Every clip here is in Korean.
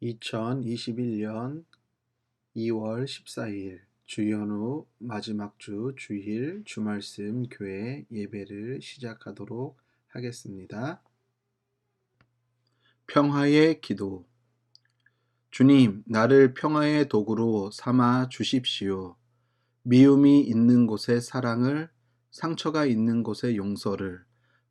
2021년 2월 14일 주연후 마지막 주 주일 주말씀 교회 예배를 시작하도록 하겠습니다. 평화의 기도. 주님, 나를 평화의 도구로 삼아 주십시오. 미움이 있는 곳에 사랑을, 상처가 있는 곳에 용서를,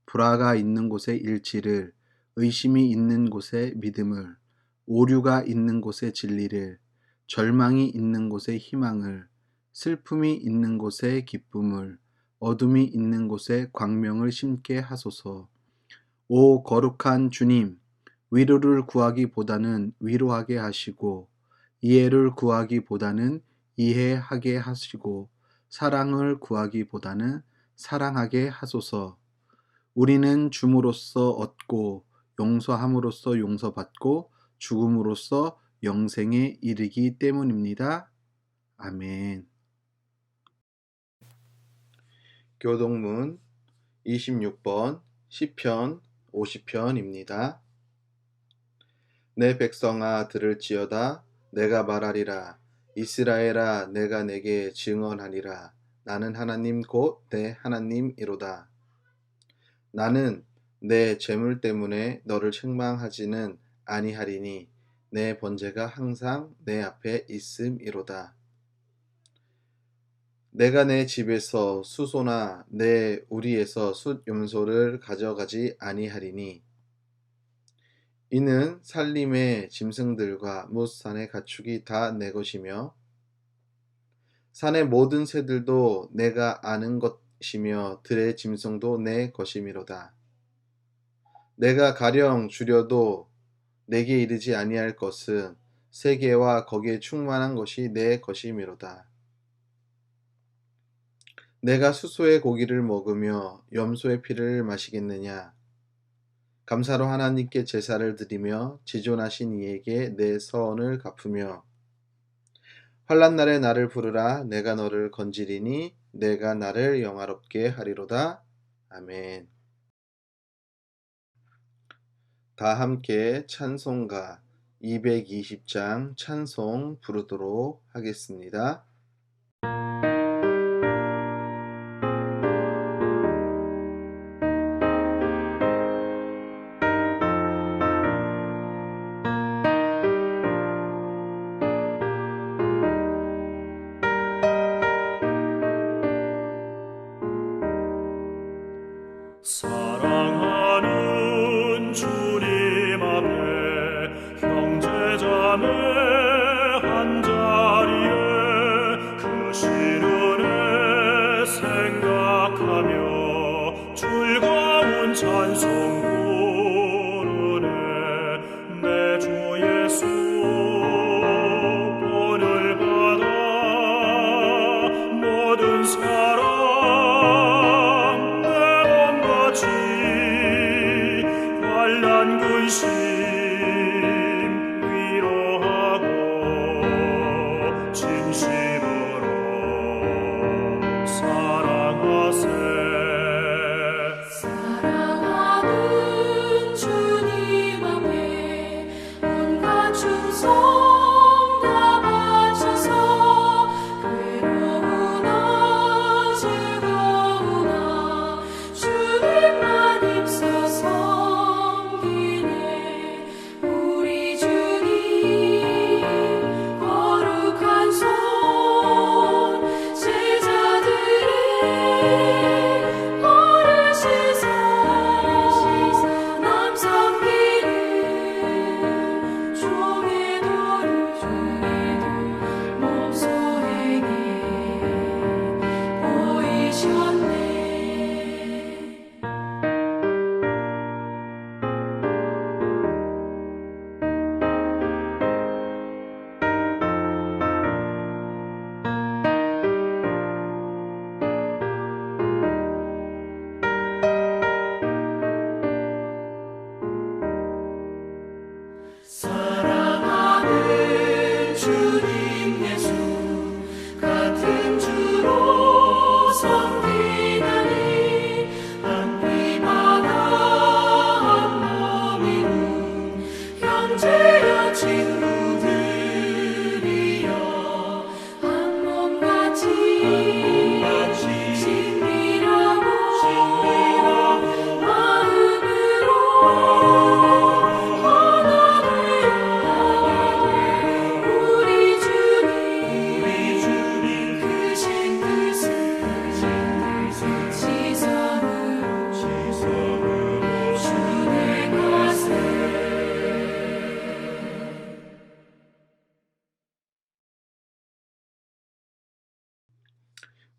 불화가 있는 곳에 일치를, 의심이 있는 곳에 믿음을, 오류가 있는 곳에 진리를, 절망이 있는 곳에 희망을, 슬픔이 있는 곳에 기쁨을, 어둠이 있는 곳에 광명을 심게 하소서. 오 거룩한 주님, 위로를 구하기보다는 위로하게 하시고, 이해를 구하기보다는 이해하게 하시고, 사랑을 구하기보다는 사랑하게 하소서. 우리는 줌으로써 얻고, 용서함으로써 용서받고, 죽음으로써 영생에 이르기 때문입니다. 아멘. 교동문 26번 시편 50편입니다. 내 백성아 들을지어다. 내가 말하리라. 이스라엘아 내가 내게 증언하리라. 나는 하나님 곧 내 하나님이로다. 나는 내 재물 때문에 너를 책망하지는 아니하리니 내 번제가 항상 내 앞에 있음이로다. 내가 내 집에서 수소나 내 우리에서 숫염소를 가져가지 아니하리니 이는 산림의 짐승들과 뭇산의 가축이 다 내 것이며 산의 모든 새들도 내가 아는 것이며 들의 짐승도 내 것이미로다. 내가 가령 주려도 내게 이르지 아니할 것은 세계와 거기에 충만한 것이 내 것이미로다. 내가 수소의 고기를 먹으며 염소의 피를 마시겠느냐? 감사로 하나님께 제사를 드리며 지존하신 이에게 내 서원을 갚으며 환난 날에 나를 부르라. 내가 너를 건지리니 내가 나를 영화롭게 하리로다. 아멘. 다 함께 찬송가 220장 찬송 부르도록 하겠습니다. 사랑하는 주님 앞에 형제자매 한자리에 그 시련에 생각하며 즐거운 찬송 부르네. 내 주 예수 본을 받아 모든 사랑 환난 근심 위로하고 진심으로 사랑하세. 사랑하는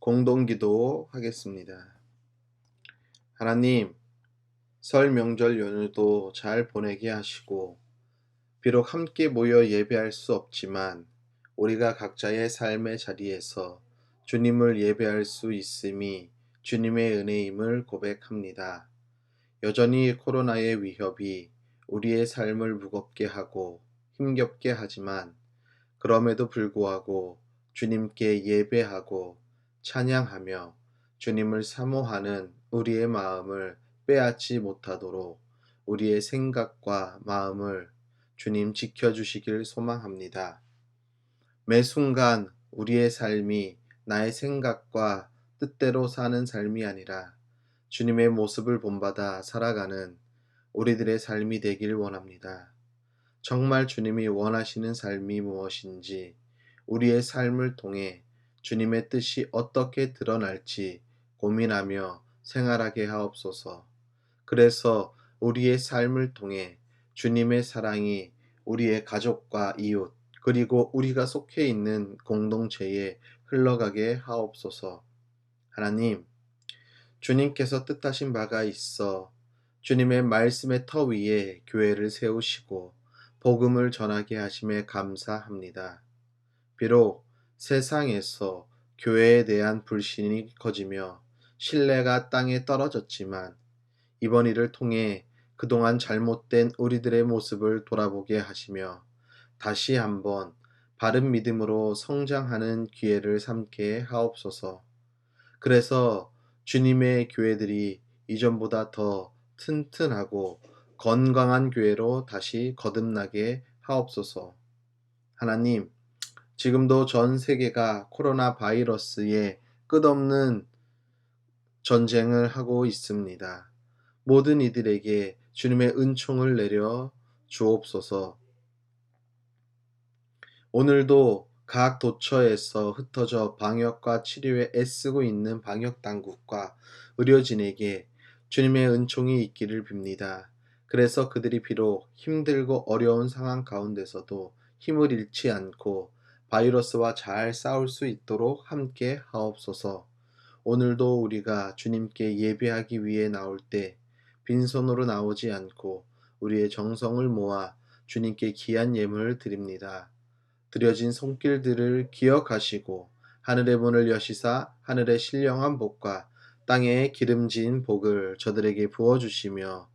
공동기도 하겠습니다. 하나님, 설 명절 연휴도 잘 보내게 하시고, 비록 함께 모여 예배할 수 없지만 우리가 각자의 삶의 자리에서 주님을 예배할 수 있음이 주님의 은혜임을 고백합니다. 여전히 코로나의 위협이 우리의 삶을 무겁게 하고 힘겹게 하지만 그럼에도 불구하고 주님께 예배하고 찬양하며 주님을 사모하는 우리의 마음을 빼앗지 못하도록 우리의 생각과 마음을 주님 지켜주시길 소망합니다. 매 순간 우리의 삶이 나의 생각과 뜻대로 사는 삶이 아니라 주님의 모습을 본받아 살아가는 우리들의 삶이 되길 원합니다. 정말 주님이 원하시는 삶이 무엇인지, 우리의 삶을 통해 주님의 뜻이 어떻게 드러날지 고민하며 생활하게 하옵소서. 그래서 우리의 삶을 통해 주님의 사랑이 우리의 가족과 이웃, 그리고 우리가 속해 있는 공동체에 흘러가게 하옵소서. 하나님, 주님께서 뜻하신 바가 있어 주님의 말씀의 터 위에 교회를 세우시고 복음을 전하게 하심에 감사합니다. 비록 세상에서 교회에 대한 불신이 커지며 신뢰가 땅에 떨어졌지만 이번 일을 통해 그동안 잘못된 우리들의 모습을 돌아보게 하시며 다시 한번 바른 믿음으로 성장하는 기회를 삼게 하옵소서. 그래서 주님의 교회들이 이전보다 더 튼튼하고 건강한 교회로 다시 거듭나게 하옵소서. 하나님, 지금도 전 세계가 코로나 바이러스에 끝없는 전쟁을 하고 있습니다. 모든 이들에게 주님의 은총을 내려 주옵소서. 오늘도 각 도처에서 흩어져 방역과 치료에 애쓰고 있는 방역 당국과 의료진에게 주님의 은총이 있기를 빕니다. 그래서 그들이 비록 힘들고 어려운 상황 가운데서도 힘을 잃지 않고 바이러스와 잘 싸울 수 있도록 함께 하옵소서. 오늘도 우리가 주님께 예배하기 위해 나올 때 빈손으로 나오지 않고 우리의 정성을 모아 주님께 귀한 예물을 드립니다. 드려진 손길들을 기억하시고 하늘의 문을 여시사 하늘의 신령한 복과 땅에 기름진 복을 저들에게 부어주시며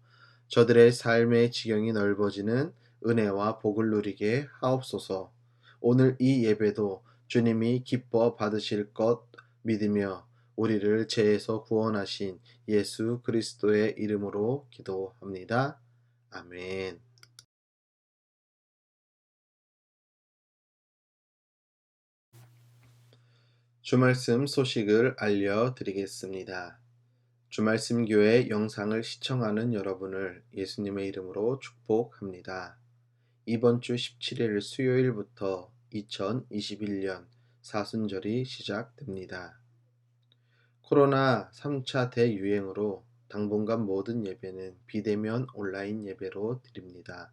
저들의 삶의 지경이 넓어지는 은혜와 복을 누리게 하옵소서. 오늘 이 예배도 주님이 기뻐 받으실 것 믿으며 우리를 죄에서 구원하신 예수 그리스도의 이름으로 기도합니다. 아멘. 주말씀 소식을 알려드리겠습니다. 주말씀 교회 영상을 시청하는 여러분을 예수님의 이름으로 축복합니다. 이번 주 17일 수요일부터 2021년 사순절이 시작됩니다. 코로나 3차 대유행으로 당분간 모든 예배는 비대면 온라인 예배로 드립니다.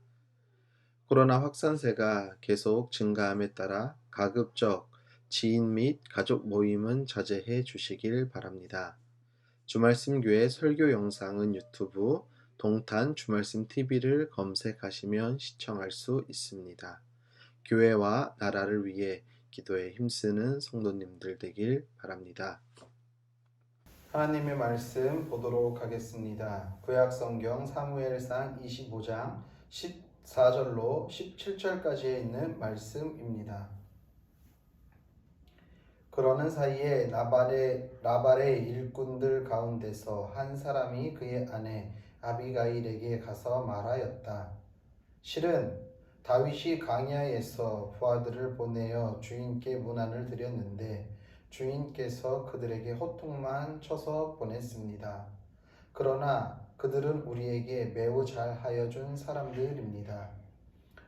코로나 확산세가 계속 증가함에 따라 가급적 지인 및 가족 모임은 자제해 주시길 바랍니다. 주말씀 교회 설교 영상은 유튜브 동탄 주말씀 TV를 검색하시면 시청할 수 있습니다. 교회와 나라를 위해 기도에 힘쓰는 성도님들 되길 바랍니다. 하나님의 말씀 보도록 하겠습니다. 구약 성경 사무엘상 25장 14절로 17절까지에 있는 말씀입니다. 그러는 사이에 나발의 일꾼들 가운데서 한 사람이 그의 아내 아비가일에게 가서 말하였다. 실은 다윗이 광야에서 부하들을 보내어 주인께 문안을 드렸는데 주인께서 그들에게 호통만 쳐서 보냈습니다. 그러나 그들은 우리에게 매우 잘하여 준 사람들입니다.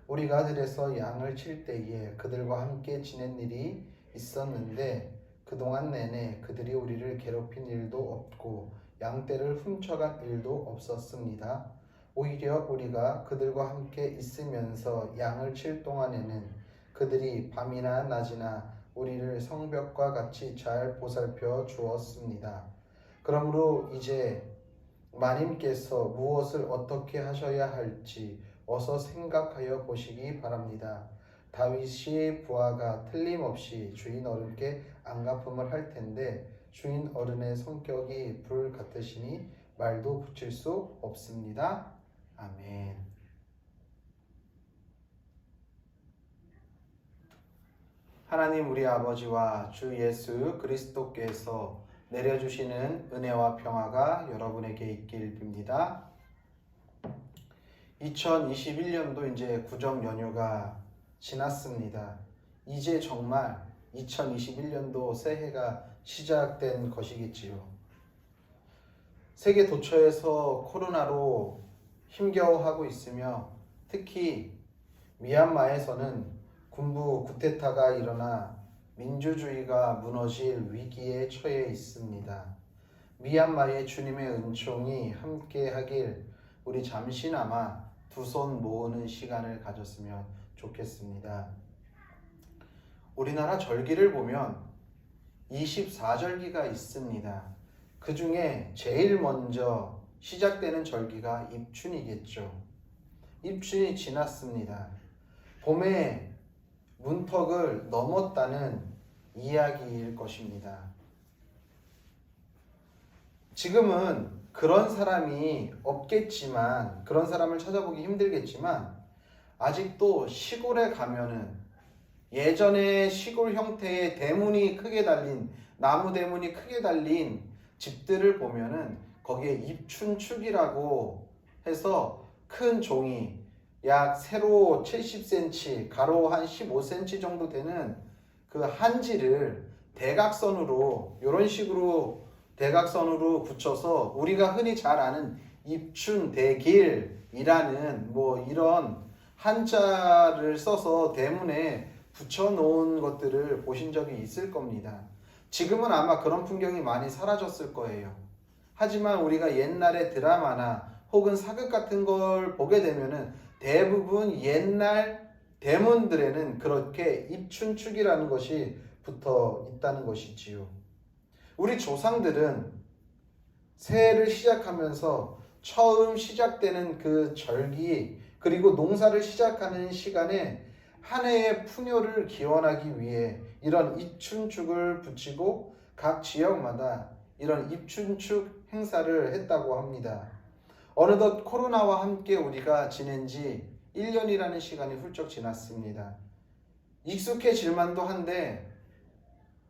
우리가 들에서 양을 칠 때에 그들과 함께 지낸 일이 있었는데 그동안 내내 그들이 우리를 괴롭힌 일도 없고 양떼를 훔쳐간 일도 없었습니다. 오히려 우리가 그들과 함께 있으면서 양을 칠 동안에는 그들이 밤이나 낮이나 우리를 성벽과 같이 잘 보살펴 주었습니다. 그러므로 이제 마님께서 무엇을 어떻게 하셔야 할지 어서 생각하여 보시기 바랍니다. 다윗이 부하가 틀림없이 주인 어른께 안갚음을 할 텐데 주인 어른의 성격이 불 같으시니 말도 붙일 수 없습니다. 아멘. 하나님 우리 아버지와 주 예수 그리스도께서 내려주시는 은혜와 평화가 여러분에게 있길 빕니다. 2021년도 이제 구정 연휴가 지났습니다. 이제 정말 2021년도 새해가 시작된 것이겠지요. 세계 도처에서 코로나로 힘겨워하고 있으며 특히 미얀마에서는 군부 쿠데타가 일어나 민주주의가 무너질 위기에 처해 있습니다. 미얀마의 주님의 은총이 함께하길 우리 잠시나마 두 손 모으는 시간을 가졌으면 좋겠습니다. 우리나라 절기를 보면 24절기가 있습니다. 그 중에 제일 먼저 시작되는 절기가 입춘이겠죠. 입춘이 지났습니다. 봄에 문턱을 넘었다는 이야기일 것입니다. 지금은 그런 사람이 없겠지만, 그런 사람을 찾아보기 힘들겠지만 아직도 시골에 가면은 예전에 시골 형태의 대문이 크게 달린, 나무 대문이 크게 달린 집들을 보면은 거기에 입춘축이라고 해서 큰 종이 약 세로 70cm, 가로 한 15cm 정도 되는 그 한지를 대각선으로, 이런 식으로 대각선으로 붙여서 우리가 흔히 잘 아는 입춘대길이라는 이런 한자를 써서 대문에 붙여놓은 것들을 보신 적이 있을 겁니다. 지금은 아마 그런 풍경이 많이 사라졌을 거예요. 하지만 우리가 옛날에 드라마나 혹은 사극 같은 걸 보게 되면은 대부분 옛날 대문들에는 그렇게 입춘축이라는 것이 붙어 있다는 것이지요. 우리 조상들은 새해를 시작하면서 처음 시작되는 그 절기, 그리고 농사를 시작하는 시간에 한 해의 풍요를 기원하기 위해 이런 입춘축을 붙이고 각 지역마다 이런 입춘축 행사를 했다고 합니다. 어느덧 코로나와 함께 우리가 지낸 지 1년이라는 시간이 훌쩍 지났습니다. 익숙해질 만도 한데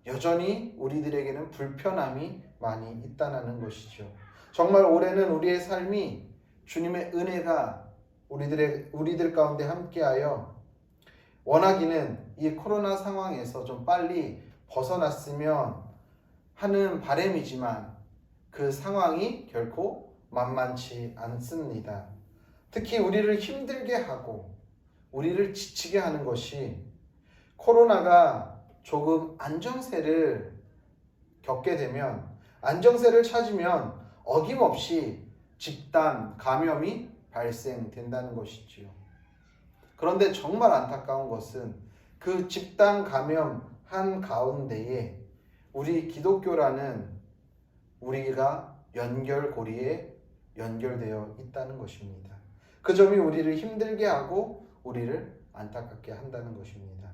여전히 우리들에게는 불편함이 많이 있다는 것이죠. 정말 올해는 우리의 삶이 주님의 은혜가 우리들 가운데 함께하여 원하기는 이 코로나 상황에서 좀 빨리 벗어났으면 하는 바람이지만 그 상황이 결코 만만치 않습니다. 특히 우리를 힘들게 하고 우리를 지치게 하는 것이 코로나가 조금 안정세를 겪게 되면, 안정세를 찾으면 어김없이 집단 감염이 발생된다는 것이지요. 그런데 정말 안타까운 것은 그 집단 감염 한가운데에 우리 기독교라는 우리가 연결고리에 연결되어 있다는 것입니다. 그 점이 우리를 힘들게 하고 우리를 안타깝게 한다는 것입니다.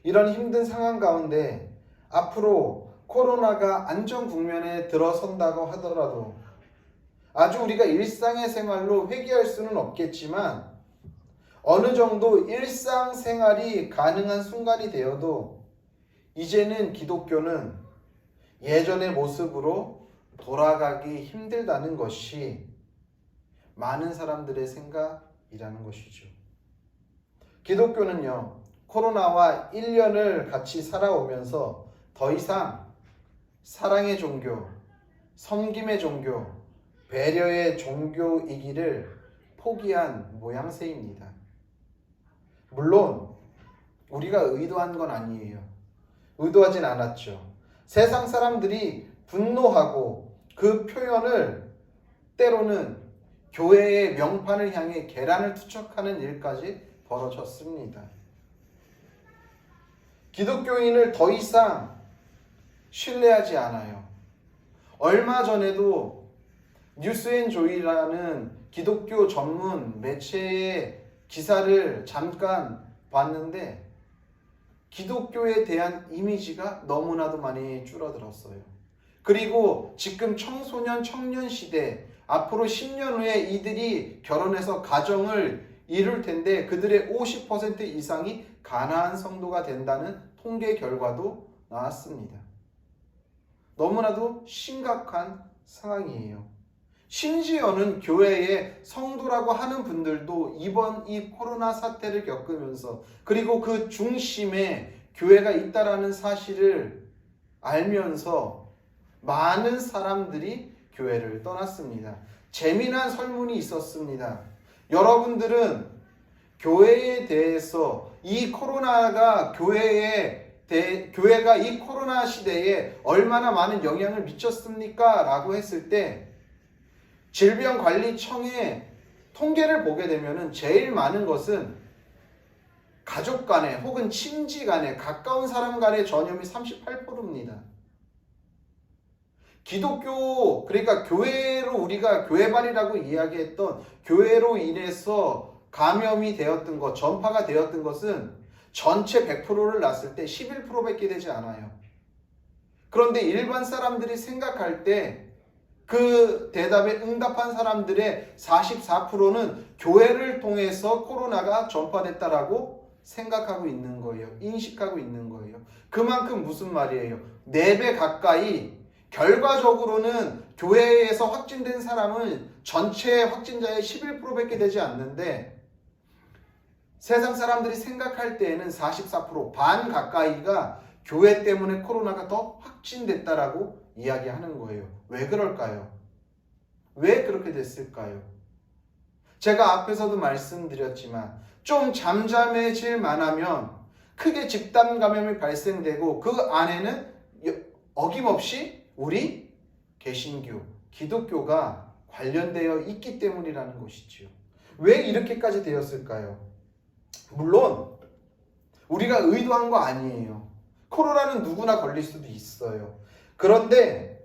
이런 힘든 상황 가운데 앞으로 코로나가 안정 국면에 들어선다고 하더라도 아주 우리가 일상의 생활로 회귀할 수는 없겠지만 어느 정도 일상생활이 가능한 순간이 되어도 이제는 기독교는 예전의 모습으로 돌아가기 힘들다는 것이 많은 사람들의 생각이라는 것이죠. 기독교는요, 코로나와 1년을 같이 살아오면서 더 이상 사랑의 종교, 섬김의 종교, 배려의 종교이기를 포기한 모양새입니다. 물론 우리가 의도한 건 아니에요. 의도하진 않았죠. 세상 사람들이 분노하고 그 표현을 때로는 교회의 명판을 향해 계란을 투척하는 일까지 벌어졌습니다. 기독교인을 더 이상 신뢰하지 않아요. 얼마 전에도 뉴스앤조이라는 기독교 전문 매체의 기사를 잠깐 봤는데 기독교에 대한 이미지가 너무나도 많이 줄어들었어요. 그리고 지금 청소년 청년 시대, 앞으로 10년 후에 이들이 결혼해서 가정을 이룰 텐데 그들의 50% 이상이 가나안 성도가 된다는 통계 결과도 나왔습니다. 너무나도 심각한 상황이에요. 심지어는 교회의 성도라고 하는 분들도 이번 이 코로나 사태를 겪으면서 그리고 그 중심에 교회가 있다라는 사실을 알면서 많은 사람들이 교회를 떠났습니다. 재미난 설문이 있었습니다. 여러분들은 교회에 대해서 이 코로나가 교회가 이 코로나 시대에 얼마나 많은 영향을 미쳤습니까? 라고 했을 때 질병관리청의 통계를 보게 되면 제일 많은 것은 가족 간에 혹은 친지 간에 가까운 사람 간의 전염이 38%입니다. 기독교, 그러니까 교회로 우리가 교회반이라고 이야기했던 교회로 인해서 감염이 되었던 것, 전파가 되었던 것은 전체 100%를 놨을 때 11%밖에 되지 않아요. 그런데 일반 사람들이 생각할 때 그 대답에 응답한 사람들의 44%는 교회를 통해서 코로나가 전파됐다라고 생각하고 있는 거예요. 인식하고 있는 거예요. 그만큼 무슨 말이에요? 4배 가까이 결과적으로는 교회에서 확진된 사람은 전체 확진자의 11%밖에 되지 않는데 세상 사람들이 생각할 때에는 44%, 반 가까이가 교회 때문에 코로나가 더 확진됐다라고 이야기하는 거예요. 왜 그럴까요? 왜 그렇게 됐을까요? 제가 앞에서도 말씀드렸지만 좀 잠잠해질 만하면 크게 집단 감염이 발생되고 그 안에는 어김없이 우리 개신교, 기독교가 관련되어 있기 때문이라는 것이지요. 왜 이렇게까지 되었을까요? 물론 우리가 의도한 거 아니에요. 코로나는 누구나 걸릴 수도 있어요. 그런데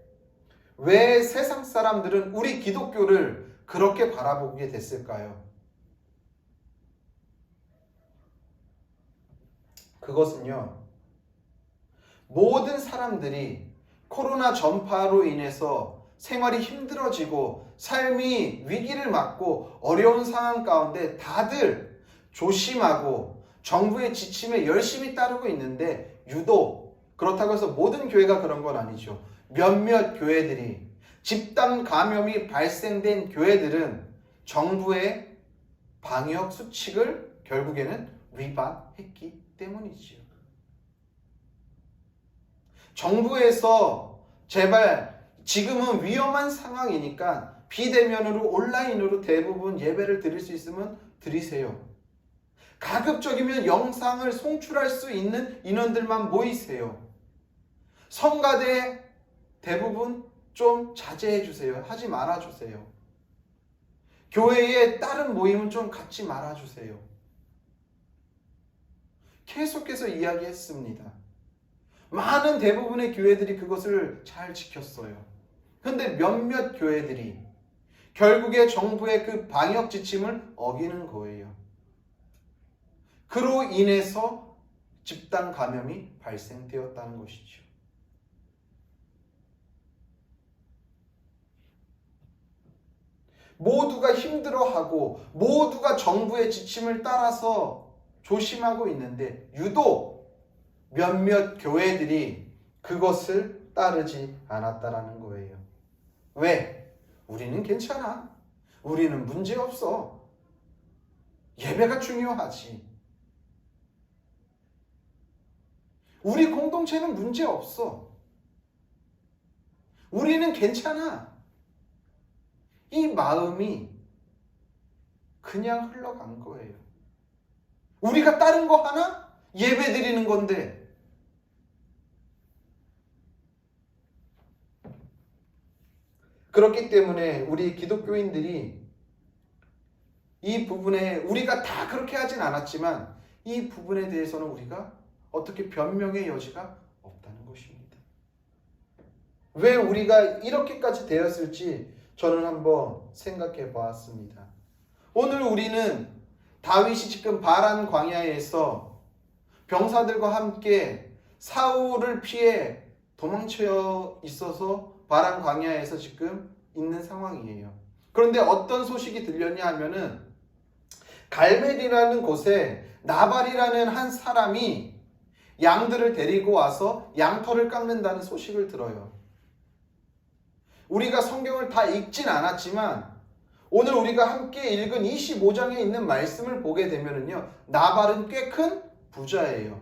왜 세상 사람들은 우리 기독교를 그렇게 바라보게 됐을까요? 그것은요, 모든 사람들이 코로나 전파로 인해서 생활이 힘들어지고 삶이 위기를 맞고 어려운 상황 가운데 다들 조심하고 정부의 지침에 열심히 따르고 있는데 유독 그렇다고 해서 모든 교회가 그런 건 아니죠. 몇몇 교회들이 집단 감염이 발생된 교회들은 정부의 방역 수칙을 결국에는 위반했기 때문이지요. 정부에서 제발 지금은 위험한 상황이니까 비대면으로 온라인으로 대부분 예배를 드릴 수 있으면 드리세요. 가급적이면 영상을 송출할 수 있는 인원들만 모이세요. 성가대 대부분 좀 자제해 주세요. 하지 말아 주세요. 교회의 다른 모임은 좀 갖지 말아 주세요. 계속해서 이야기했습니다. 많은 대부분의 교회들이 그것을 잘 지켰어요. 그런데 몇몇 교회들이 결국에 정부의 그 방역 지침을 어기는 거예요. 그로 인해서 집단 감염이 발생되었다는 것이죠. 모두가 힘들어하고 모두가 정부의 지침을 따라서 조심하고 있는데 유독 몇몇 교회들이 그것을 따르지 않았다라는 거예요. 왜? 우리는 괜찮아. 우리는 문제없어. 예배가 중요하지. 우리 공동체는 문제없어. 우리는 괜찮아. 이 마음이 그냥 흘러간 거예요. 우리가 다른 거 하나? 예배 드리는 건데. 그렇기 때문에 우리 기독교인들이 이 부분에 우리가 다 그렇게 하진 않았지만 이 부분에 대해서는 우리가 어떻게 변명의 여지가 없다는 것입니다. 왜 우리가 이렇게까지 되었을지 저는 한번 생각해 보았습니다. 오늘 우리는 다윗이 지금 바란 광야에서 병사들과 함께 사울을 피해 도망쳐 있어서 바란 광야에서 지금 있는 상황이에요. 그런데 어떤 소식이 들렸냐 하면은 갈멜이라는 곳에 나발이라는 한 사람이 양들을 데리고 와서 양털을 깎는다는 소식을 들어요. 우리가 성경을 다 읽진 않았지만 오늘 우리가 함께 읽은 25장에 있는 말씀을 보게 되면은요, 나발은 꽤 큰 부자예요.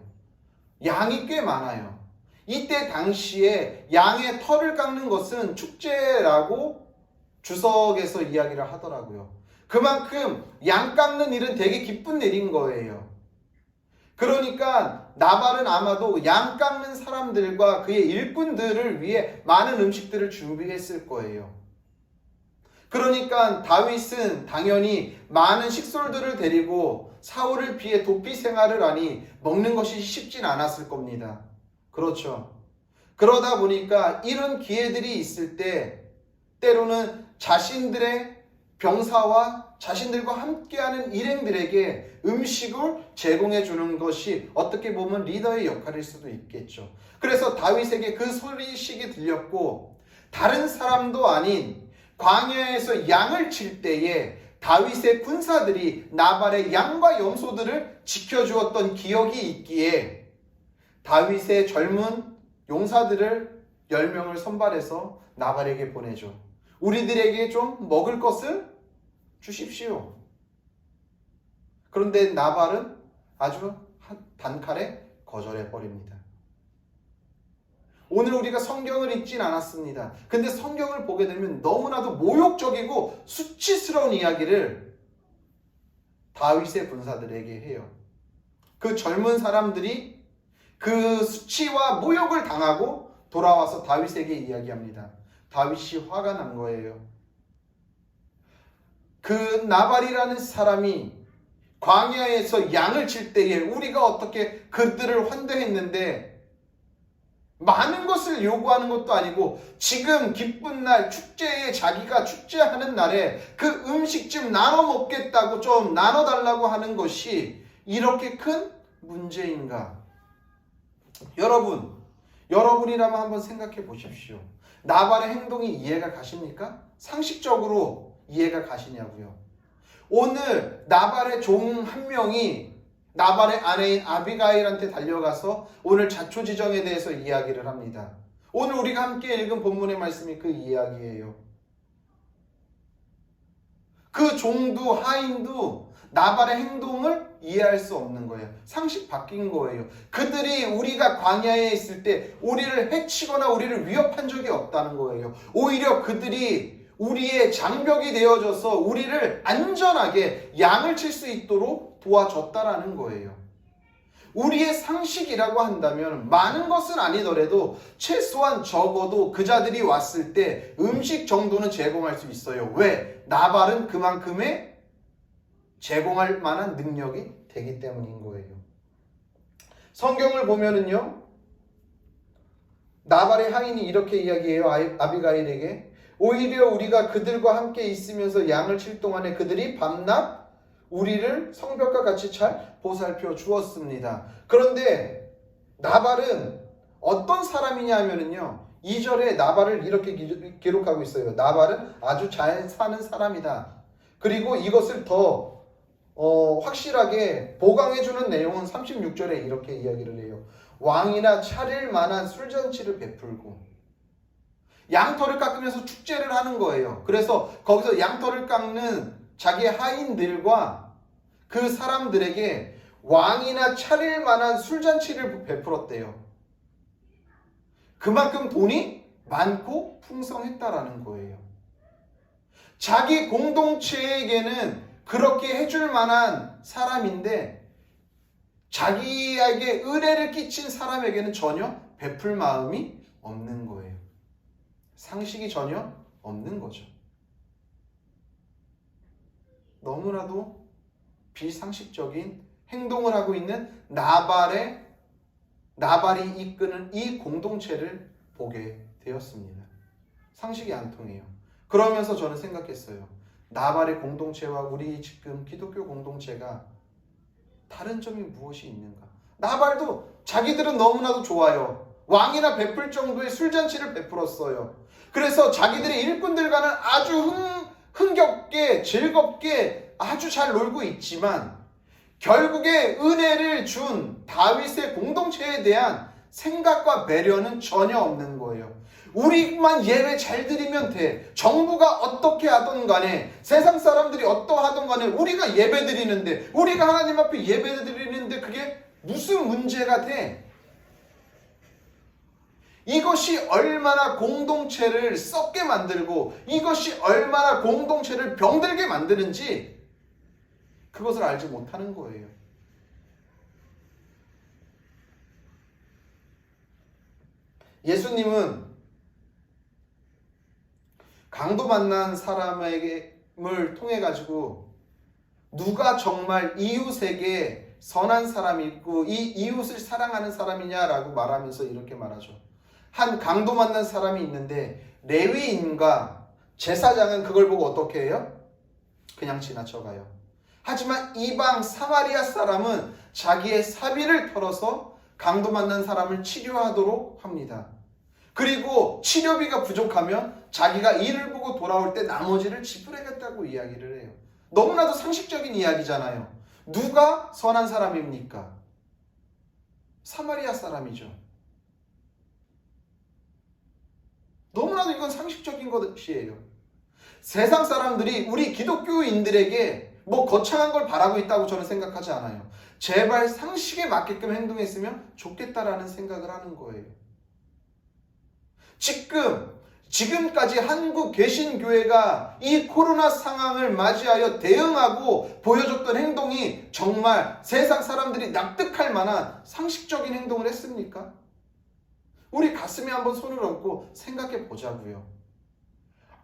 양이 꽤 많아요. 이때 당시에 양의 털을 깎는 것은 축제라고 주석에서 이야기를 하더라고요. 그만큼 양 깎는 일은 되게 기쁜 일인 거예요. 그러니까 나발은 아마도 양 깎는 사람들과 그의 일꾼들을 위해 많은 음식들을 준비했을 거예요. 그러니까 다윗은 당연히 많은 식솔들을 데리고 사울을 피해 도피 생활을 하니 먹는 것이 쉽진 않았을 겁니다. 그렇죠. 그러다 보니까 이런 기회들이 있을 때 때로는 자신들의 병사와 자신들과 함께하는 일행들에게 음식을 제공해 주는 것이 어떻게 보면 리더의 역할일 수도 있겠죠. 그래서 다윗에게 그 소식이 들렸고 다른 사람도 아닌 광야에서 양을 칠 때에 다윗의 군사들이 나발의 양과 염소들을 지켜주었던 기억이 있기에 다윗의 젊은 용사들을 10명을 선발해서 나발에게 보내죠. 우리들에게 좀 먹을 것을 주십시오. 그런데 나발은 아주 단칼에 거절해 버립니다. 오늘 우리가 성경을 읽진 않았습니다. 근데 성경을 보게 되면 너무나도 모욕적이고 수치스러운 이야기를 다윗의 군사들에게 해요. 그 젊은 사람들이 그 수치와 모욕을 당하고 돌아와서 다윗에게 이야기합니다. 다윗이 화가 난 거예요. 그 나발이라는 사람이 광야에서 양을 칠 때에 우리가 어떻게 그들을 환대했는데 많은 것을 요구하는 것도 아니고 지금 기쁜 날 축제에 자기가 축제하는 날에 그 음식 좀 나눠 먹겠다고 좀 나눠달라고 하는 것이 이렇게 큰 문제인가? 여러분이라면 한번 생각해 보십시오. 나발의 행동이 이해가 가십니까? 상식적으로 이해가 가시냐고요. 오늘 나발의 종 한 명이 나발의 아내인 아비가일한테 달려가서 오늘 자초지정에 대해서 이야기를 합니다. 오늘 우리가 함께 읽은 본문의 말씀이 그 이야기예요. 그 종도 하인도 나발의 행동을 이해할 수 없는 거예요. 상식 바뀐 거예요. 그들이 우리가 광야에 있을 때 우리를 해치거나 우리를 위협한 적이 없다는 거예요. 오히려 그들이 우리의 장벽이 되어져서 우리를 안전하게 양을 칠 수 있도록 도와줬다라는 거예요. 우리의 상식이라고 한다면 많은 것은 아니더라도 최소한 적어도 그 자들이 왔을 때 음식 정도는 제공할 수 있어요. 왜? 나발은 그만큼의 제공할 만한 능력이 되기 때문인 거예요. 성경을 보면은요, 나발의 하인이 이렇게 이야기해요. 아비가일에게 오히려 우리가 그들과 함께 있으면서 양을 칠 동안에 그들이 밤낮 우리를 성벽과 같이 잘 보살펴 주었습니다. 그런데 나발은 어떤 사람이냐 하면은요, 2절에 나발을 이렇게 기록하고 있어요. 나발은 아주 잘 사는 사람이다. 그리고 이것을 더 확실하게 보강해주는 내용은 36절에 이렇게 이야기를 해요. 왕이나 차릴 만한 술잔치를 베풀고 양털을 깎으면서 축제를 하는 거예요. 그래서 거기서 양털을 깎는 자기의 하인들과 그 사람들에게 왕이나 차릴 만한 술잔치를 베풀었대요. 그만큼 돈이 많고 풍성했다라는 거예요. 자기 공동체에게는 그렇게 해줄 만한 사람인데 자기에게 의뢰를 끼친 사람에게는 전혀 베풀 마음이 없는 거예요. 상식이 전혀 없는 거죠. 너무나도 비상식적인 행동을 하고 있는 나발의 나발이 이끄는 이 공동체를 보게 되었습니다. 상식이 안 통해요. 그러면서 저는 생각했어요. 나발의 공동체와 우리 지금 기독교 공동체가 다른 점이 무엇이 있는가? 나발도 자기들은 너무나도 좋아요. 왕이나 베풀 정도의 술잔치를 베풀었어요. 그래서 자기들의 일꾼들과는 아주 흥겹게 즐겁게 아주 잘 놀고 있지만 결국에 은혜를 준 다윗의 공동체에 대한 생각과 배려는 전혀 없는 거예요. 우리만 예배 잘 드리면 돼. 정부가 어떻게 하던 간에, 세상 사람들이 어떠하던 간에 우리가 예배 드리는데, 우리가 하나님 앞에 예배 드리는데 그게 무슨 문제가 돼? 이것이 얼마나 공동체를 썩게 만들고 이것이 얼마나 공동체를 병들게 만드는지 그것을 알지 못하는 거예요. 예수님은 강도 만난 사람을 통해 가지고 누가 정말 이웃에게 선한 사람이 있고 이 이웃을 사랑하는 사람이냐라고 말하면서 이렇게 말하죠. 한 강도 만난 사람이 있는데 레위인과 제사장은 그걸 보고 어떻게 해요? 그냥 지나쳐가요. 하지만 이방 사마리아 사람은 자기의 사비를 털어서 강도 만난 사람을 치료하도록 합니다. 그리고 치료비가 부족하면 자기가 일을 보고 돌아올 때 나머지를 지불해겠다고 이야기를 해요. 너무나도 상식적인 이야기잖아요. 누가 선한 사람입니까? 사마리아 사람이죠. 너무나도 이건 상식적인 것이에요. 세상 사람들이 우리 기독교인들에게 뭐 거창한 걸 바라고 있다고 저는 생각하지 않아요. 제발 상식에 맞게끔 행동했으면 좋겠다라는 생각을 하는 거예요. 지금까지 한국 개신교회가 이 코로나 상황을 맞이하여 대응하고 보여줬던 행동이 정말 세상 사람들이 납득할 만한 상식적인 행동을 했습니까? 우리 가슴에 한번 손을 얹고 생각해 보자고요.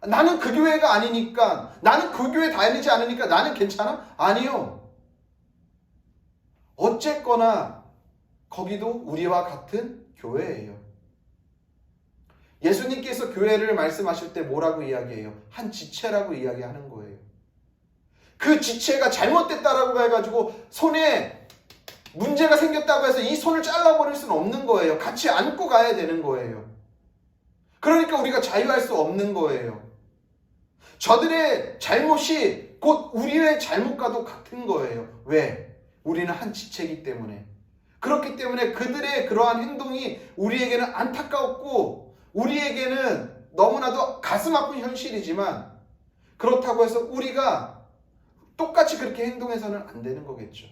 나는 그 교회가 아니니까, 나는 그 교회 다니지 않으니까 나는 괜찮아? 아니요. 어쨌거나 거기도 우리와 같은 교회예요. 예수님께서 교회를 말씀하실 때 뭐라고 이야기해요? 한 지체라고 이야기하는 거예요. 그 지체가 잘못됐다라고 해가지고 손에 문제가 생겼다고 해서 이 손을 잘라버릴 수는 없는 거예요. 같이 안고 가야 되는 거예요. 그러니까 우리가 자유할 수 없는 거예요. 저들의 잘못이 곧 우리의 잘못과도 같은 거예요. 왜? 우리는 한 지체이기 때문에. 그렇기 때문에 그들의 그러한 행동이 우리에게는 안타까웠고 우리에게는 너무나도 가슴 아픈 현실이지만 그렇다고 해서 우리가 똑같이 그렇게 행동해서는 안 되는 거겠죠.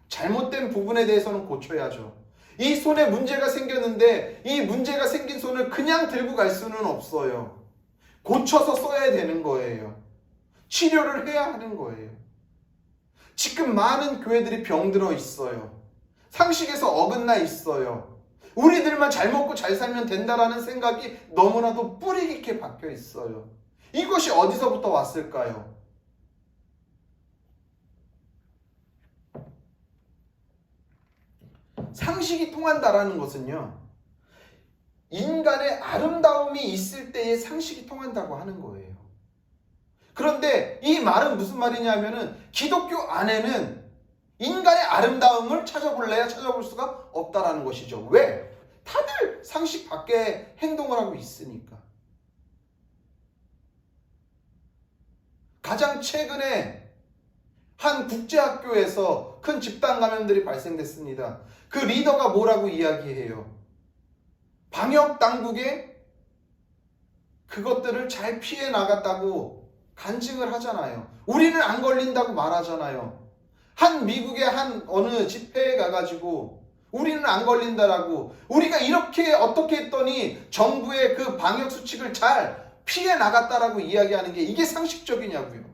잘못된 부분에 대해서는 고쳐야죠. 이 손에 문제가 생겼는데 이 문제가 생긴 손을 그냥 들고 갈 수는 없어요. 고쳐서 써야 되는 거예요. 치료를 해야 하는 거예요. 지금 많은 교회들이 병들어 있어요. 상식에서 어긋나 있어요. 우리들만 잘 먹고 잘 살면 된다라는 생각이 너무나도 뿌리 깊게 박혀 있어요. 이것이 어디서부터 왔을까요? 상식이 통한다라는 것은요, 인간의 아름다움이 있을 때의 상식이 통한다고 하는 거예요. 그런데 이 말은 무슨 말이냐면은 기독교 안에는 인간의 아름다움을 찾아볼래야 찾아볼 수가 없다라는 것이죠. 왜? 다들 상식 밖의 행동을 하고 있으니까. 가장 최근에 한 국제학교에서 큰 집단 감염들이 발생됐습니다. 그 리더가 뭐라고 이야기해요? 방역 당국에 그것들을 잘 피해 나갔다고 간증을 하잖아요. 우리는 안 걸린다고 말하잖아요. 한 미국의 한 어느 집회에 가가지고 우리는 안 걸린다라고, 우리가 이렇게 어떻게 했더니 정부의 그 방역 수칙을 잘 피해 나갔다라고 이야기하는 게 이게 상식적이냐고요.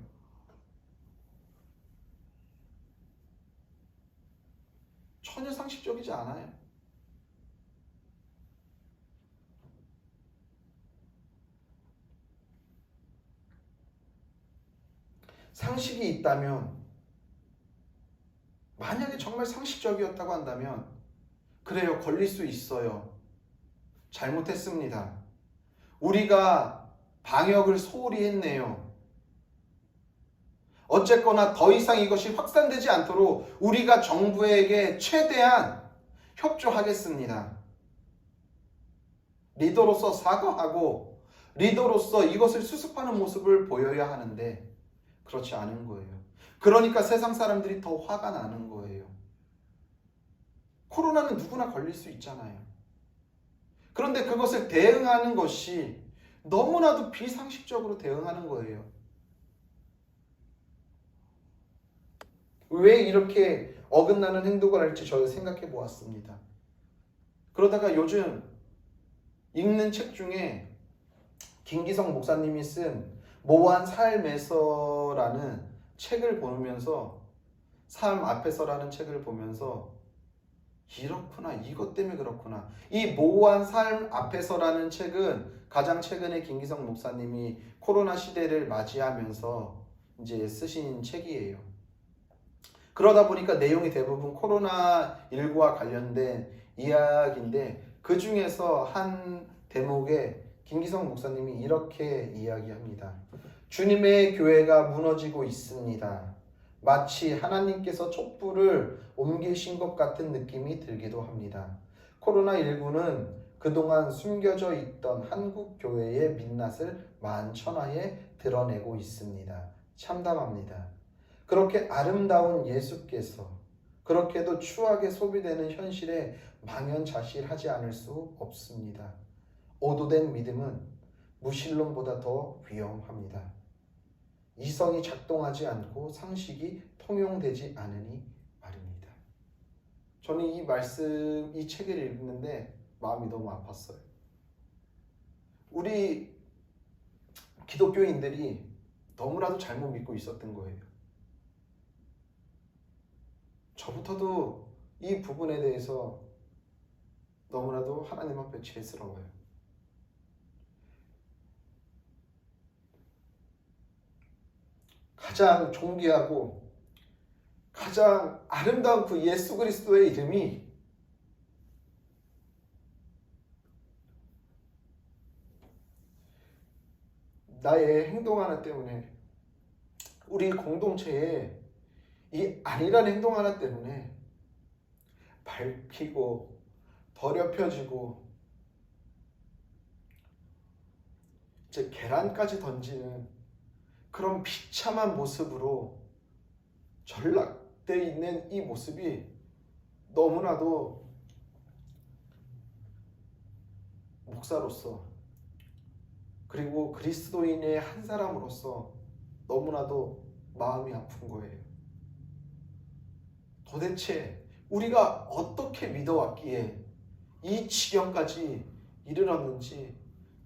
전혀 상식적이지 않아요. 상식이 있다면, 만약에 정말 상식적이었다고 한다면 그래요. 걸릴 수 있어요. 잘못했습니다. 우리가 방역을 소홀히 했네요. 어쨌거나 더 이상 이것이 확산되지 않도록 우리가 정부에게 최대한 협조하겠습니다. 리더로서 사과하고 리더로서 이것을 수습하는 모습을 보여야 하는데 그렇지 않은 거예요. 그러니까 세상 사람들이 더 화가 나는 거예요. 코로나는 누구나 걸릴 수 있잖아요. 그런데 그것을 대응하는 것이 너무나도 비상식적으로 대응하는 거예요. 왜 이렇게 어긋나는 행동을 할지 저도 생각해 보았습니다. 그러다가 요즘 읽는 책 중에 김기성 목사님이 쓴 모호한 삶에서라는 책을 보면서 삶 앞에서라는 책을 보면서 이렇구나, 이것 때문에 그렇구나. 이 모호한 삶 앞에서라는 책은 가장 최근에 김기성 목사님이 코로나 시대를 맞이하면서 이제 쓰신 책이에요. 그러다 보니까 내용이 대부분 코로나19와 관련된 이야기인데 그 중에서 한 대목에 김기성 목사님이 이렇게 이야기합니다. 주님의 교회가 무너지고 있습니다. 마치 하나님께서 촛불을 옮기신 것 같은 느낌이 들기도 합니다. 코로나19는 그동안 숨겨져 있던 한국 교회의 민낯을 만천하에 드러내고 있습니다. 참담합니다. 그렇게 아름다운 예수께서 그렇게도 추하게 소비되는 현실에 망연자실하지 않을 수 없습니다. 오도된 믿음은 무신론보다 더 위험합니다. 이성이 작동하지 않고 상식이 통용되지 않으니 말입니다. 저는 이 말씀, 이 책을 읽는데 마음이 너무 아팠어요. 우리 기독교인들이 너무나도 잘못 믿고 있었던 거예요. 저부터도 이 부분에 대해서 너무나도 하나님 앞에 죄스러워요. 가장 존귀하고 가장 아름다운 그 예수 그리스도의 이름이 나의 행동 하나 때문에 우리 공동체에 이 아니란 행동 하나 때문에 밟히고 더럽혀지고 이제 계란까지 던지는 그런 비참한 모습으로 전락되어 있는 이 모습이 너무나도 목사로서 그리고 그리스도인의 한 사람으로서 너무나도 마음이 아픈 거예요. 도대체 우리가 어떻게 믿어왔기에 이 지경까지 이르렀는지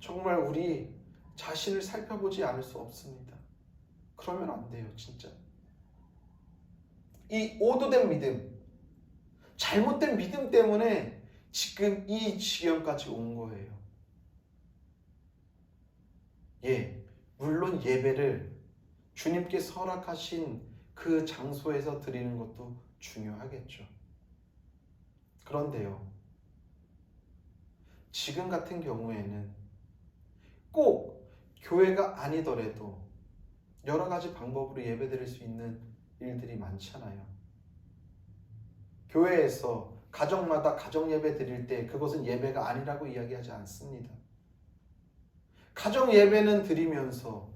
정말 우리 자신을 살펴보지 않을 수 없습니다. 그러면 안 돼요, 진짜. 이 오도된 믿음, 잘못된 믿음 때문에 지금 이 지경까지 온 거예요. 물론 예배를 주님께서 허락하신 그 장소에서 드리는 것도 중요하겠죠. 그런데요, 지금 같은 경우에는 꼭 교회가 아니더라도 여러 가지 방법으로 예배드릴 수 있는 일들이 많잖아요. 교회에서 가정마다 가정 예배 드릴 때 그것은 예배가 아니라고 이야기하지 않습니다. 가정 예배는 드리면서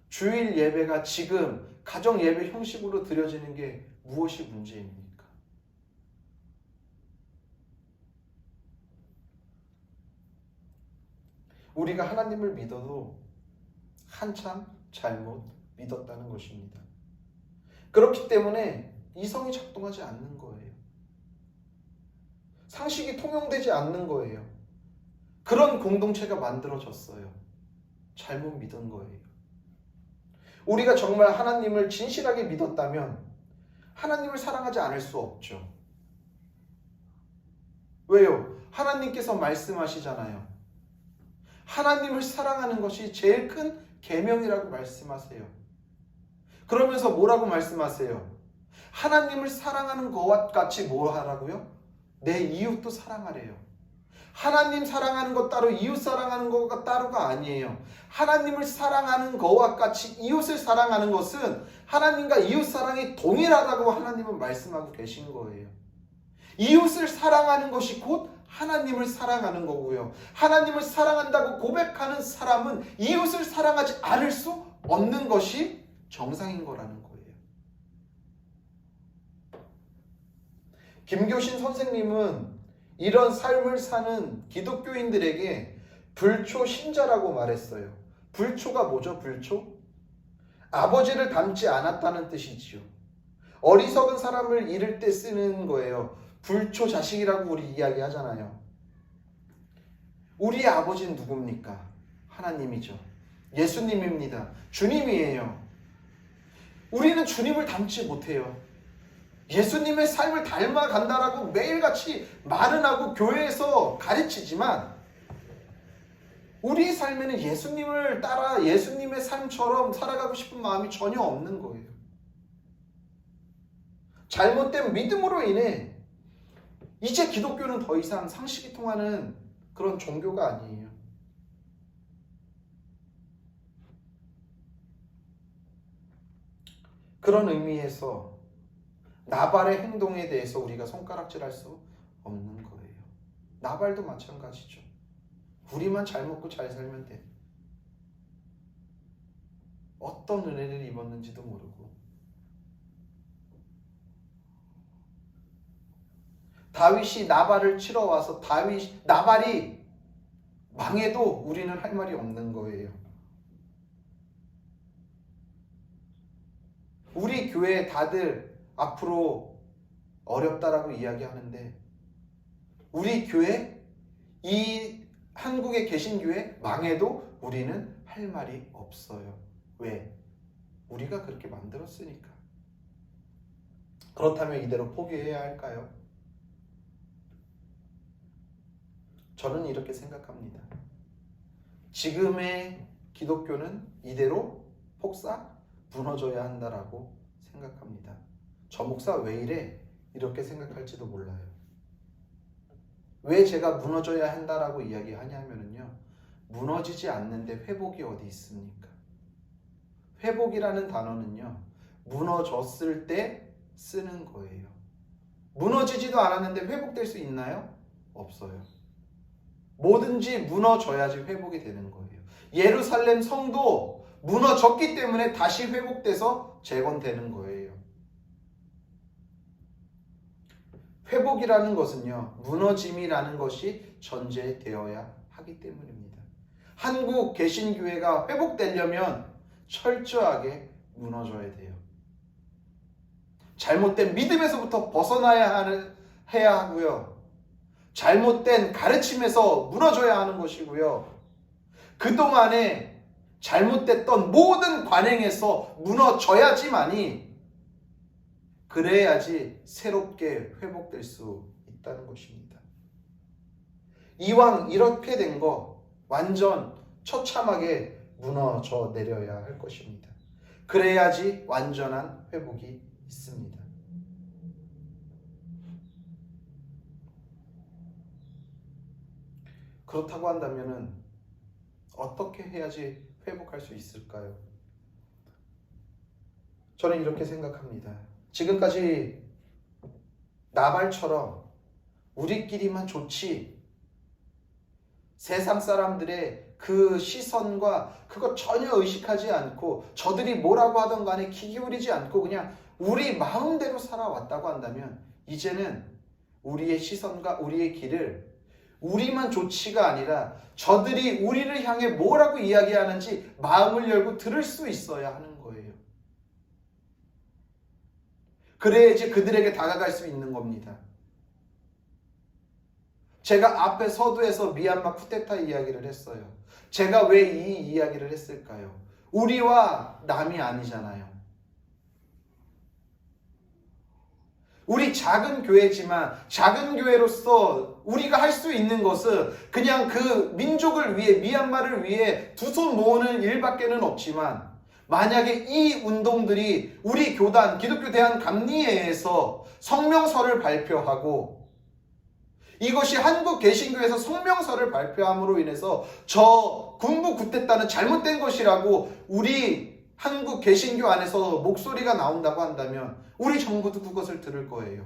주일 예배가 지금 가정 예배 형식으로 드려지는 게 무엇이 문제입니까? 우리가 하나님을 믿어도 한참 잘못 믿었다는 것입니다. 그렇기 때문에 이성이 작동하지 않는 거예요. 상식이 통용되지 않는 거예요. 그런 공동체가 만들어졌어요. 잘못 믿은 거예요. 우리가 정말 하나님을 진실하게 믿었다면 하나님을 사랑하지 않을 수 없죠. 왜요? 하나님께서 말씀하시잖아요. 하나님을 사랑하는 것이 제일 큰 계명이라고 말씀하세요. 그러면서 뭐라고 말씀하세요? 하나님을 사랑하는 것과 같이 뭐 하라고요? 내 이웃도 사랑하래요. 하나님 사랑하는 것 따로 이웃 사랑하는 거가 따로가 아니에요. 하나님을 사랑하는 거와 같이 이웃을 사랑하는 것은 하나님과 이웃 사랑이 동일하다고 하나님은 말씀하고 계신 거예요. 이웃을 사랑하는 것이 곧 하나님을 사랑하는 거고요. 하나님을 사랑한다고 고백하는 사람은 이웃을 사랑하지 않을 수 없는 것이 정상인 거라는 거예요. 김교신 선생님은 이런 삶을 사는 기독교인들에게 불초 신자라고 말했어요. 불초가 뭐죠? 불초? 아버지를 닮지 않았다는 뜻이지요. 어리석은 사람을 이를 때 쓰는 거예요. 불초 자식이라고 우리 이야기하잖아요. 우리의 아버지는 누굽니까? 하나님이죠. 예수님입니다. 주님이에요. 우리는 주님을 닮지 못해요. 예수님의 삶을 닮아간다라고 매일같이 말은 하고 교회에서 가르치지만 우리의 삶에는 예수님을 따라 예수님의 삶처럼 살아가고 싶은 마음이 전혀 없는 거예요. 잘못된 믿음으로 인해 이제 기독교는 더 이상 상식이 통하는 그런 종교가 아니에요. 그런 의미에서 나발의 행동에 대해서 우리가 손가락질할 수 없는 거예요. 나발도 마찬가지죠. 우리만 잘 먹고 잘 살면 돼. 어떤 은혜를 입었는지도 모르고. 다윗이 나발을 치러 와서 나발이 망해도 우리는 할 말이 없는 거예요. 우리 교회 다들 앞으로 어렵다라고 이야기하는데 우리 교회, 이 한국에 계신 교회 망해도 우리는 할 말이 없어요. 왜? 우리가 그렇게 만들었으니까. 그렇다면 이대로 포기해야 할까요? 저는 이렇게 생각합니다. 지금의 기독교는 이대로 폭삭 무너져야 한다라고 생각합니다. 저 목사 왜 이래? 이렇게 생각할지도 몰라요. 왜 제가 무너져야 한다라고 이야기하냐면요. 무너지지 않는데 회복이 어디 있습니까? 회복이라는 단어는요. 무너졌을 때 쓰는 거예요. 무너지지도 않았는데 회복될 수 있나요? 없어요. 뭐든지 무너져야지 회복이 되는 거예요. 예루살렘 성도 무너졌기 때문에 다시 회복돼서 재건되는 거예요. 회복이라는 것은요, 무너짐이라는 것이 전제되어야 하기 때문입니다. 한국 개신교회가 회복되려면 철저하게 무너져야 돼요. 잘못된 믿음에서부터 해야 하고요. 잘못된 가르침에서 무너져야 하는 것이고요. 그동안에 잘못됐던 모든 관행에서 무너져야지만이 그래야지 새롭게 회복될 수 있다는 것입니다. 이왕 이렇게 된 거 완전 처참하게 무너져 내려야 할 것입니다. 그래야지 완전한 회복이 있습니다. 그렇다고 한다면 어떻게 해야지 회복할 수 있을까요? 저는 이렇게 생각합니다. 지금까지 나발처럼 우리끼리만 좋지 세상 사람들의 그 시선과 그거 전혀 의식하지 않고 저들이 뭐라고 하던 간에 귀 기울이지 않고 그냥 우리 마음대로 살아왔다고 한다면 이제는 우리의 시선과 우리의 길을 우리만 좋지가 아니라 저들이 우리를 향해 뭐라고 이야기하는지 마음을 열고 들을 수 있어야 하는 거예요. 그래야지 그들에게 다가갈 수 있는 겁니다. 제가 앞에 서두에서 미얀마 쿠데타 이야기를 했어요. 제가 왜 이 이야기를 했을까요? 우리와 남이 아니잖아요. 우리 작은 교회지만 작은 교회로서 우리가 할 수 있는 것은 그냥 그 민족을 위해 미얀마를 위해 두 손 모으는 일밖에는 없지만 만약에 이 운동들이 우리 교단 기독교 대한 감리회에서 성명서를 발표하고 이것이 한국 개신교에서 성명서를 발표함으로 인해서 저 군부 구태타는 잘못된 것이라고 우리 한국 개신교 안에서 목소리가 나온다고 한다면 우리 정부도 그것을 들을 거예요.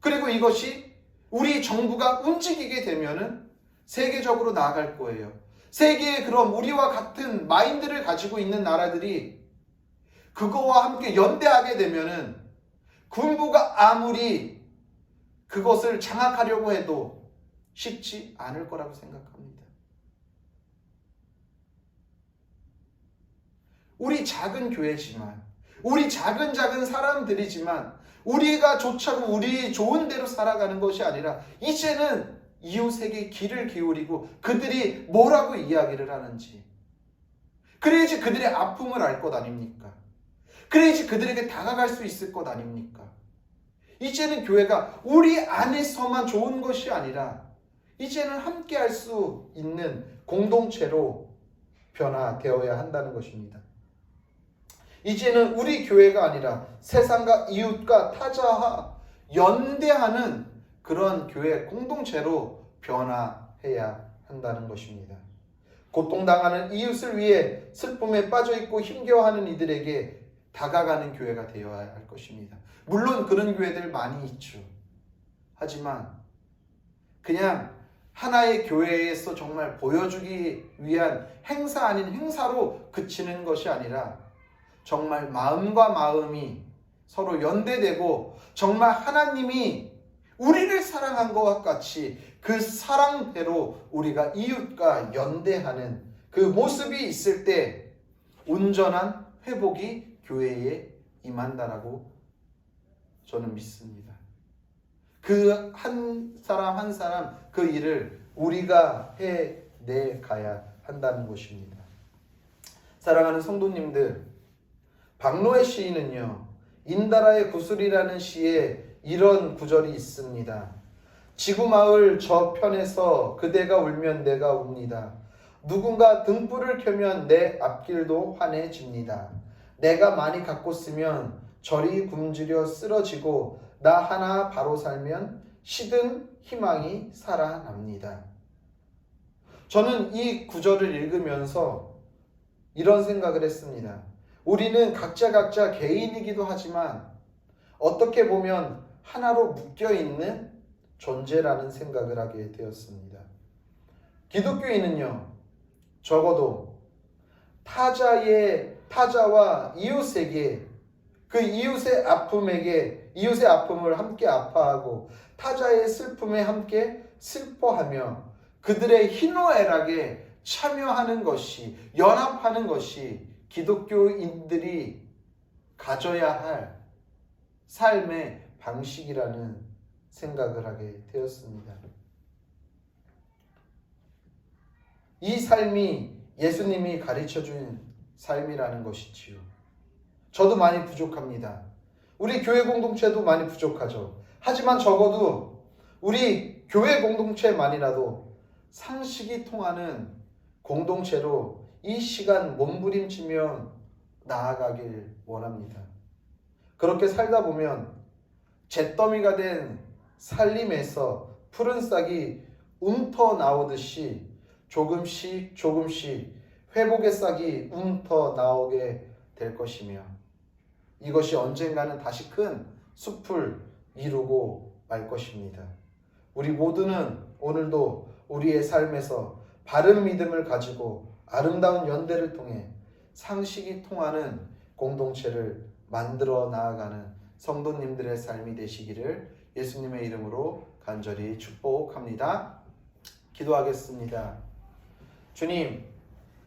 그리고 이것이 우리 정부가 움직이게 되면은 세계적으로 나아갈 거예요. 세계에 그럼 우리와 같은 마인드를 가지고 있는 나라들이 그거와 함께 연대하게 되면은 군부가 아무리 그것을 장악하려고 해도 쉽지 않을 거라고 생각합니다. 우리 작은 교회지만, 우리 작은 사람들이지만 우리가 좋자고 우리 좋은 대로 살아가는 것이 아니라 이제는 이웃에게 귀를 기울이고 그들이 뭐라고 이야기를 하는지, 그래야지 그들의 아픔을 알 것 아닙니까? 그래야지 그들에게 다가갈 수 있을 것 아닙니까? 이제는 교회가 우리 안에서만 좋은 것이 아니라 이제는 함께 할 수 있는 공동체로 변화되어야 한다는 것입니다. 이제는 우리 교회가 아니라 세상과 이웃과 타자와 연대하는 그런 교회 공동체로 변화해야 한다는 것입니다. 고통당하는 이웃을 위해 슬픔에 빠져있고 힘겨워하는 이들에게 다가가는 교회가 되어야 할 것입니다. 물론 그런 교회들 많이 있죠. 하지만 그냥 하나의 교회에서 정말 보여주기 위한 행사 아닌 행사로 그치는 것이 아니라 정말 마음과 마음이 서로 연대되고 정말 하나님이 우리를 사랑한 것과 같이 그 사랑대로 우리가 이웃과 연대하는 그 모습이 있을 때 온전한 회복이 교회에 임한다라고 저는 믿습니다. 그 한 사람 한 사람 그 일을 우리가 해내 가야 한다는 것입니다. 사랑하는 성도님들, 박노해 시인은요, 인다라의 구슬이라는 시에 이런 구절이 있습니다. 지구마을 저편에서 그대가 울면 내가 웁니다. 누군가 등불을 켜면 내 앞길도 환해집니다. 내가 많이 갖고 쓰면 절이 굶주려 쓰러지고 나 하나 바로 살면 시든 희망이 살아납니다. 저는 이 구절을 읽으면서 이런 생각을 했습니다. 우리는 각자 개인이기도 하지만 어떻게 보면 하나로 묶여있는 존재라는 생각을 하게 되었습니다. 기독교인은요, 적어도 타자와 이웃에게 그 이웃의 아픔을 함께 아파하고 타자의 슬픔에 함께 슬퍼하며 그들의 희노애락에 참여하는 것이, 연합하는 것이 기독교인들이 가져야 할 삶의 방식이라는 생각을 하게 되었습니다. 이 삶이 예수님이 가르쳐준 삶이라는 것이지요. 저도 많이 부족합니다. 우리 교회 공동체도 많이 부족하죠. 하지만 적어도 우리 교회 공동체만이라도 상식이 통하는 공동체로 이 시간 몸부림치며 나아가길 원합니다. 그렇게 살다 보면 잿더미가 된 살림에서 푸른 싹이 움터 나오듯이 조금씩 회복의 싹이 움터 나오게 될 것이며 이것이 언젠가는 다시 큰 숲을 이루고 말 것입니다. 우리 모두는 오늘도 우리의 삶에서 바른 믿음을 가지고 아름다운 연대를 통해 상식이 통하는 공동체를 만들어 나아가는 성도님들의 삶이 되시기를 예수님의 이름으로 간절히 축복합니다. 기도하겠습니다. 주님,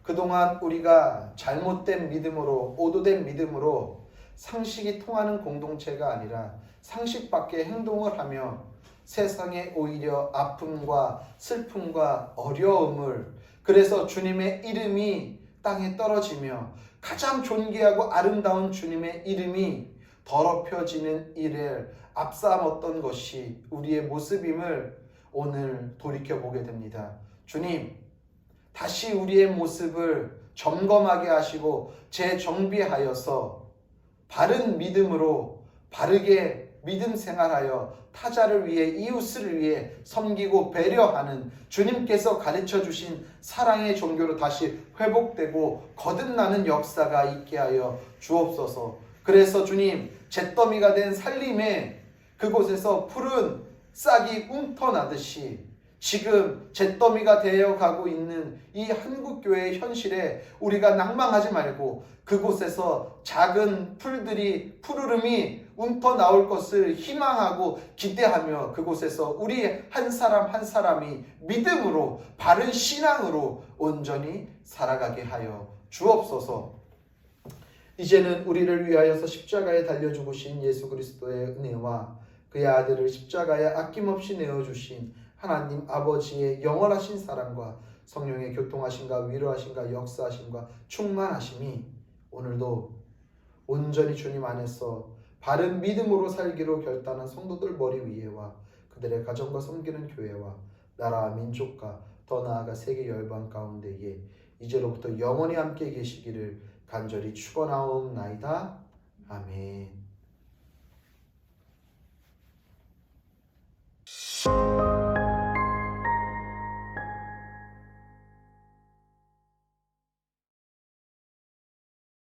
그동안 우리가 잘못된 믿음으로, 오도된 믿음으로 상식이 통하는 공동체가 아니라 상식 밖의 행동을 하며 세상에 오히려 아픔과 슬픔과 어려움을, 그래서 주님의 이름이 땅에 떨어지며 가장 존귀하고 아름다운 주님의 이름이 더럽혀지는 일을 앞삼았던 것이 우리의 모습임을 오늘 돌이켜보게 됩니다. 주님, 다시 우리의 모습을 점검하게 하시고 재정비하여서 바른 믿음으로 바르게 믿음 생활하여 타자를 위해 이웃을 위해 섬기고 배려하는 주님께서 가르쳐 주신 사랑의 종교로 다시 회복되고 거듭나는 역사가 있게 하여 주옵소서. 그래서 주님, 잿더미가 된 살림에 그곳에서 푸른 싹이 움터나듯이 지금 잿더미가 되어 가고 있는 이 한국교회의 현실에 우리가 낭망하지 말고 그곳에서 작은 풀들이 푸르름이 움터 나올 것을 희망하고 기대하며 그곳에서 우리 한 사람 한 사람이 믿음으로 바른 신앙으로 온전히 살아가게 하여 주옵소서. 이제는 우리를 위하여서 십자가에 달려 죽으신 예수 그리스도의 은혜와 그의 아들을 십자가에 아낌없이 내어주신 하나님 아버지의 영원하신 사랑과 성령의 교통하심과 위로하심과 역사하심과 충만하심이 오늘도 온전히 주님 안에서 바른 믿음으로 살기로 결단한 성도들 머리 위에와 그들의 가정과 섬기는 교회와 나라와 민족과 더 나아가 세계 열방 가운데에 이제로부터 영원히 함께 계시기를 간절히 축원하옵나이다. 아멘.